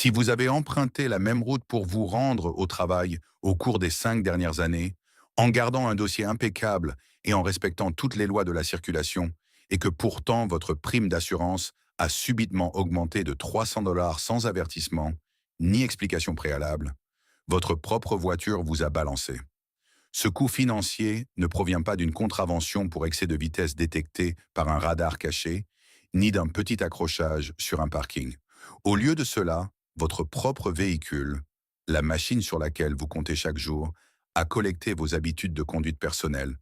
Si vous avez emprunté la même route pour vous rendre au travail au cours des 5 dernières années, en gardant un dossier impeccable et en respectant toutes les lois de la circulation, et que pourtant votre prime d'assurance a subitement augmenté de 300 $ sans avertissement, ni explication préalable, votre propre voiture vous a balancé. Ce coût financier ne provient pas d'une contravention pour excès de vitesse détecté par un radar caché, ni d'un petit accrochage sur un parking. Au lieu de cela, votre propre véhicule, la machine sur laquelle vous comptez chaque jour, a collecté vos habitudes de conduite personnelle,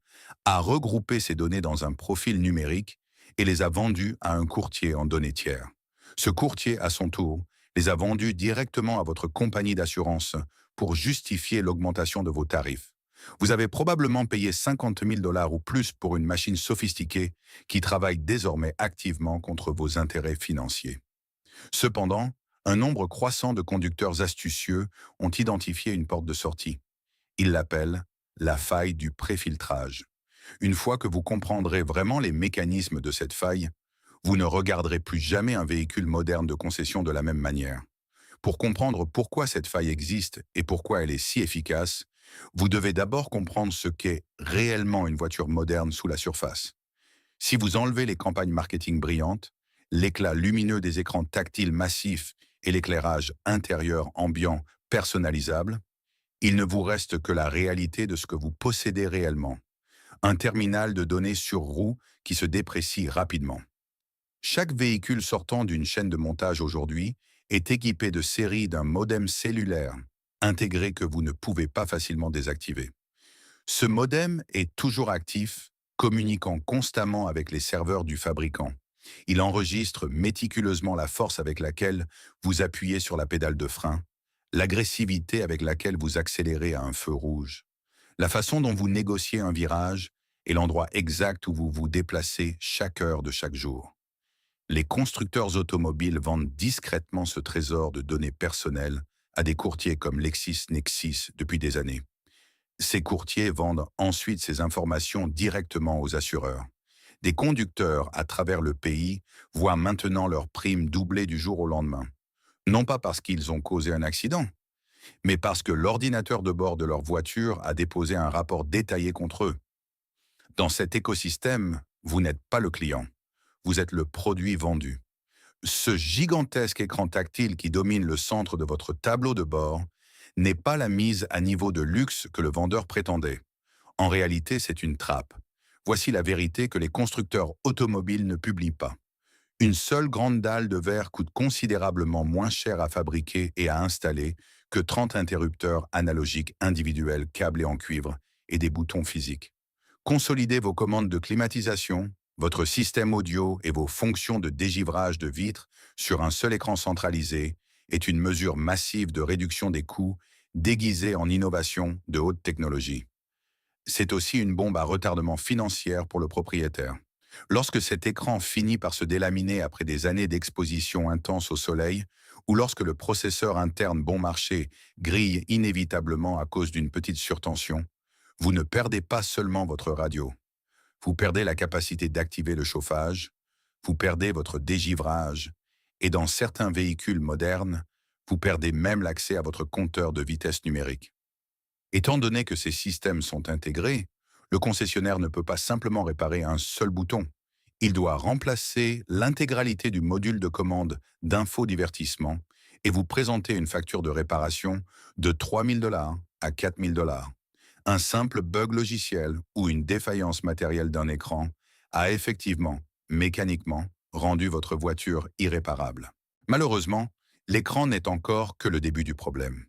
a regroupé ces données dans un profil numérique et les a vendues à un courtier en données tiers. Ce courtier, à son tour, les a vendues directement à votre compagnie d'assurance pour justifier l'augmentation de vos tarifs. Vous avez probablement payé 50 000 $ ou plus pour une machine sophistiquée qui travaille désormais activement contre vos intérêts financiers. Cependant, un nombre croissant de conducteurs astucieux ont identifié une porte de sortie. Ils l'appellent la faille du préfiltrage. Une fois que vous comprendrez vraiment les mécanismes de cette faille, vous ne regarderez plus jamais un véhicule moderne de concession de la même manière. Pour comprendre pourquoi cette faille existe et pourquoi elle est si efficace, vous devez d'abord comprendre ce qu'est réellement une voiture moderne sous la surface. Si vous enlevez les campagnes marketing brillantes, l'éclat lumineux des écrans tactiles massifs et l'éclairage intérieur ambiant personnalisable, il ne vous reste que la réalité de ce que vous possédez réellement. Un terminal de données sur roue qui se déprécie rapidement. Chaque véhicule sortant d'une chaîne de montage aujourd'hui est équipé de séries d'un modem cellulaire intégré que vous ne pouvez pas facilement désactiver. Ce modem est toujours actif, communiquant constamment avec les serveurs du fabricant. Il enregistre méticuleusement la force avec laquelle vous appuyez sur la pédale de frein, l'agressivité avec laquelle vous accélérez à un feu rouge, la façon dont vous négociez un virage et l'endroit exact où vous vous déplacez chaque heure de chaque jour. Les constructeurs automobiles vendent discrètement ce trésor de données personnelles à des courtiers comme LexisNexis depuis des années. Ces courtiers vendent ensuite ces informations directement aux assureurs. Des conducteurs à travers le pays voient maintenant leurs primes doubler du jour au lendemain. Non pas parce qu'ils ont causé un accident, mais parce que l'ordinateur de bord de leur voiture a déposé un rapport détaillé contre eux. Dans cet écosystème, vous n'êtes pas le client, vous êtes le produit vendu. Ce gigantesque écran tactile qui domine le centre de votre tableau de bord n'est pas la mise à niveau de luxe que le vendeur prétendait. En réalité, c'est une trappe. Voici la vérité que les constructeurs automobiles ne publient pas. Une seule grande dalle de verre coûte considérablement moins cher à fabriquer et à installer que 30 interrupteurs analogiques individuels câblés en cuivre et des boutons physiques. Consolidez vos commandes de climatisation, votre système audio et vos fonctions de dégivrage de vitres sur un seul écran centralisé est une mesure massive de réduction des coûts déguisée en innovation de haute technologie. C'est aussi une bombe à retardement financier pour le propriétaire. Lorsque cet écran finit par se délaminer après des années d'exposition intense au soleil, ou lorsque le processeur interne bon marché grille inévitablement à cause d'une petite surtension, vous ne perdez pas seulement votre radio. Vous perdez la capacité d'activer le chauffage, vous perdez votre dégivrage, et dans certains véhicules modernes, vous perdez même l'accès à votre compteur de vitesse numérique. Étant donné que ces systèmes sont intégrés, le concessionnaire ne peut pas simplement réparer un seul bouton. Il doit remplacer l'intégralité du module de commande d'infodivertissement et vous présenter une facture de réparation de 3 000 $ à 4 000 $. Un simple bug logiciel ou une défaillance matérielle d'un écran a effectivement, mécaniquement, rendu votre voiture irréparable. Malheureusement, l'écran n'est encore que le début du problème.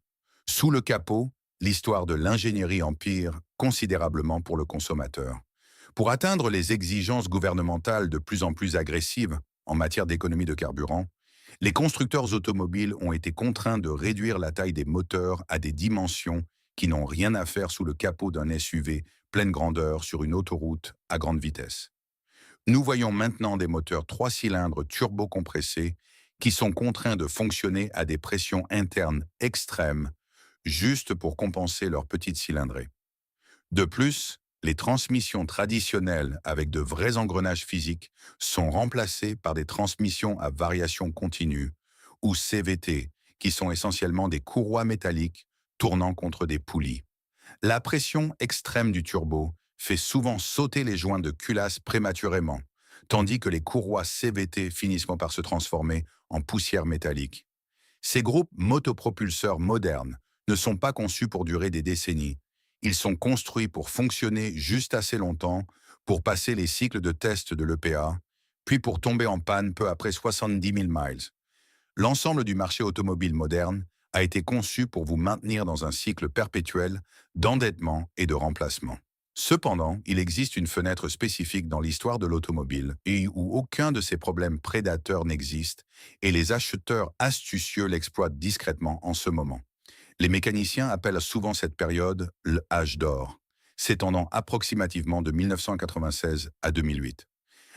Sous le capot, l'histoire de l'ingénierie empire considérablement pour le consommateur. Pour atteindre les exigences gouvernementales de plus en plus agressives en matière d'économie de carburant, les constructeurs automobiles ont été contraints de réduire la taille des moteurs à des dimensions qui n'ont rien à faire sous le capot d'un SUV pleine grandeur sur une autoroute à grande vitesse. Nous voyons maintenant des moteurs 3 cylindres turbocompressés qui sont contraints de fonctionner à des pressions internes extrêmes juste pour compenser leur petite cylindrée. De plus, les transmissions traditionnelles avec de vrais engrenages physiques sont remplacées par des transmissions à variation continue, ou CVT, qui sont essentiellement des courroies métalliques tournant contre des poulies. La pression extrême du turbo fait souvent sauter les joints de culasse prématurément, tandis que les courroies CVT finissent par se transformer en poussière métallique. Ces groupes motopropulseurs modernes ne sont pas conçus pour durer des décennies. Ils sont construits pour fonctionner juste assez longtemps pour passer les cycles de test de l'EPA, puis pour tomber en panne peu après 70 000 miles. L'ensemble du marché automobile moderne a été conçu pour vous maintenir dans un cycle perpétuel d'endettement et de remplacement. Cependant, il existe une fenêtre spécifique dans l'histoire de l'automobile et où aucun de ces problèmes prédateurs n'existe et les acheteurs astucieux l'exploitent discrètement en ce moment. Les mécaniciens appellent souvent cette période le âge d'or, s'étendant approximativement de 1996 à 2008.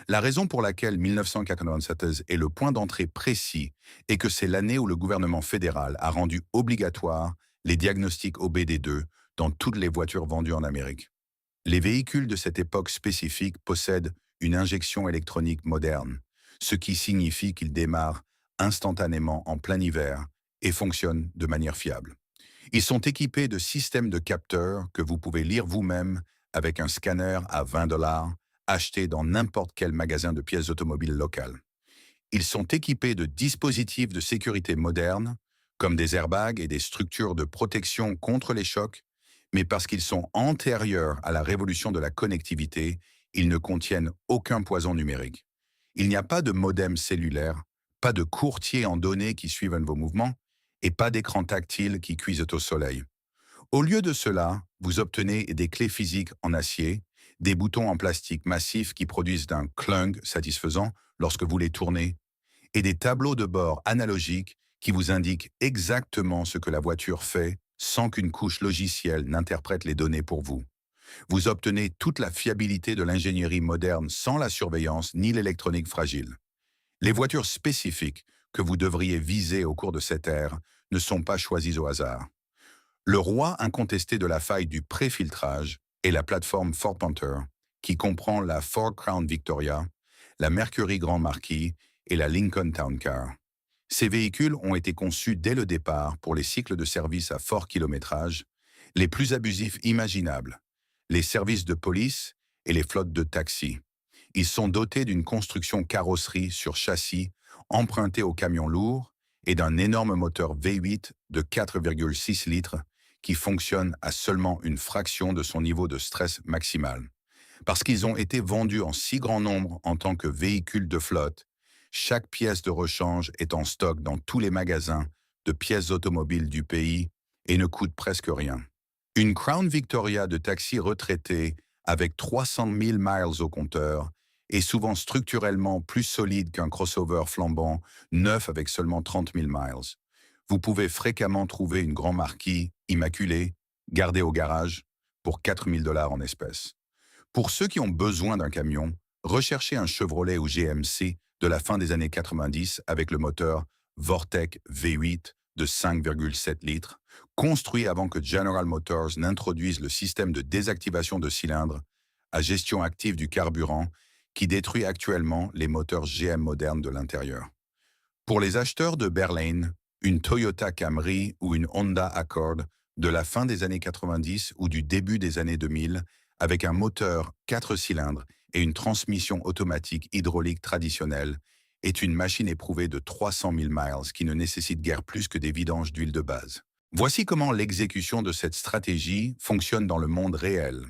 La raison pour laquelle 1997 est le point d'entrée précis est que c'est l'année où le gouvernement fédéral a rendu obligatoire les diagnostics OBD2 dans toutes les voitures vendues en Amérique. Les véhicules de cette époque spécifique possèdent une injection électronique moderne, ce qui signifie qu'ils démarrent instantanément en plein hiver et fonctionnent de manière fiable. Ils sont équipés de systèmes de capteurs que vous pouvez lire vous-même avec un scanner à 20 acheté dans n'importe quel magasin de pièces automobiles local. Ils sont équipés de dispositifs de sécurité modernes, comme des airbags et des structures de protection contre les chocs, mais parce qu'ils sont antérieurs à la révolution de la connectivité, ils ne contiennent aucun poison numérique. Il n'y a pas de modem cellulaire, pas de courtier en données qui suivent vos mouvements, et pas d'écran tactile qui cuisent au soleil. Au lieu de cela, vous obtenez des clés physiques en acier, des boutons en plastique massif qui produisent un clunk satisfaisant lorsque vous les tournez, et des tableaux de bord analogiques qui vous indiquent exactement ce que la voiture fait sans qu'une couche logicielle n'interprète les données pour vous. Vous obtenez toute la fiabilité de l'ingénierie moderne sans la surveillance ni l'électronique fragile. Les voitures spécifiques que vous devriez viser au cours de cette ère ne sont pas choisies au hasard. Le roi incontesté de la faille du pré-filtrage est la plateforme Ford Panther, qui comprend la Ford Crown Victoria, la Mercury Grand Marquis et la Lincoln Town Car. Ces véhicules ont été conçus dès le départ pour les cycles de service à fort kilométrage, les plus abusifs imaginables, les services de police et les flottes de taxis. Ils sont dotés d'une construction carrosserie sur châssis empruntée aux camions lourds et d'un énorme moteur V8 de 4,6 litres qui fonctionne à seulement une fraction de son niveau de stress maximal. Parce qu'ils ont été vendus en si grand nombre en tant que véhicules de flotte, chaque pièce de rechange est en stock dans tous les magasins de pièces automobiles du pays et ne coûte presque rien. Une Crown Victoria de taxi retraité avec 300 000 miles au compteur est souvent structurellement plus solide qu'un crossover flambant neuf avec seulement 30 000 miles. Vous pouvez fréquemment trouver une Grand Marquis immaculée, gardée au garage, pour 4 000 en espèces. Pour ceux qui ont besoin d'un camion, recherchez un Chevrolet ou GMC de la fin des années 90 avec le moteur Vortec V8 de 5,7 litres, construit avant que General Motors n'introduise le système de désactivation de cylindres à gestion active du carburant qui détruit actuellement les moteurs GM modernes de l'intérieur. Pour les acheteurs de berline, une Toyota Camry ou une Honda Accord de la fin des années 90 ou du début des années 2000 avec un moteur 4 cylindres et une transmission automatique hydraulique traditionnelle est une machine éprouvée de 300 000 miles qui ne nécessite guère plus que des vidanges d'huile de base. Voici comment l'exécution de cette stratégie fonctionne dans le monde réel.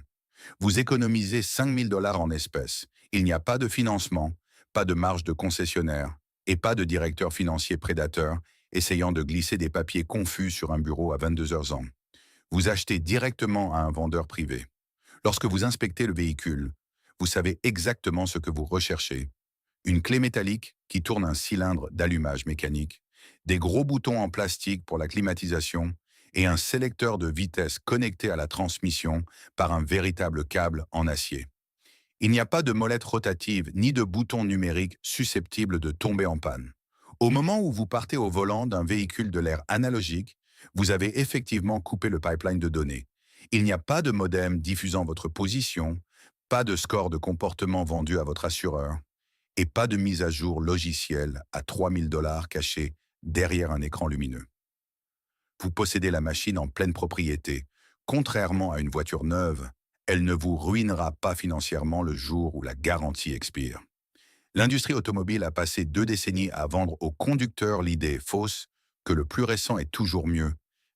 Vous économisez 5 000 en espèces. Il n'y a pas de financement, pas de marge de concessionnaire et pas de directeur financier prédateur essayant de glisser des papiers confus sur un bureau à 22h ans. Vous achetez directement à un vendeur privé. Lorsque vous inspectez le véhicule, vous savez exactement ce que vous recherchez. Une clé métallique qui tourne un cylindre d'allumage mécanique, des gros boutons en plastique pour la climatisation et un sélecteur de vitesse connecté à la transmission par un véritable câble en acier. Il n'y a pas de molette rotative ni de bouton numérique susceptible de tomber en panne. Au moment où vous partez au volant d'un véhicule de l'ère analogique, vous avez effectivement coupé le pipeline de données. Il n'y a pas de modem diffusant votre position, pas de score de comportement vendu à votre assureur et pas de mise à jour logicielle à 3 000 caché derrière un écran lumineux. vous possédez la machine en pleine propriété. Contrairement à une voiture neuve, elle ne vous ruinera pas financièrement le jour où la garantie expire. L'industrie automobile a passé 2 décennies à vendre aux conducteurs l'idée fausse que le plus récent est toujours mieux,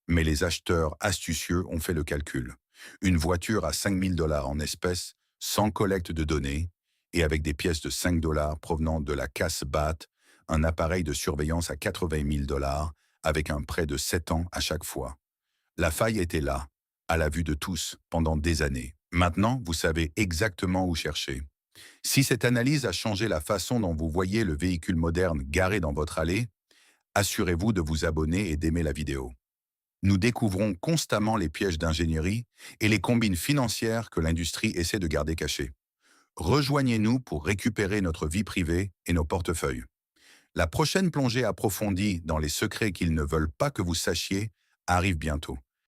mais les acheteurs astucieux ont fait le calcul. Une voiture à 5 000 $ en espèces, sans collecte de données, et avec des pièces de 5 $ provenant de la casse BAT, un appareil de surveillance à 80 000 $, avec un prêt de 7 ans à chaque fois. La faille était là, à la vue de tous, pendant des années. Maintenant, vous savez exactement où chercher. Si cette analyse a changé la façon dont vous voyez le véhicule moderne garé dans votre allée, assurez-vous de vous abonner et d'aimer la vidéo. Nous découvrons constamment les pièges d'ingénierie et les combines financières que l'industrie essaie de garder cachées. Rejoignez-nous pour récupérer notre vie privée et nos portefeuilles. La prochaine plongée approfondie dans les secrets qu'ils ne veulent pas que vous sachiez arrive bientôt.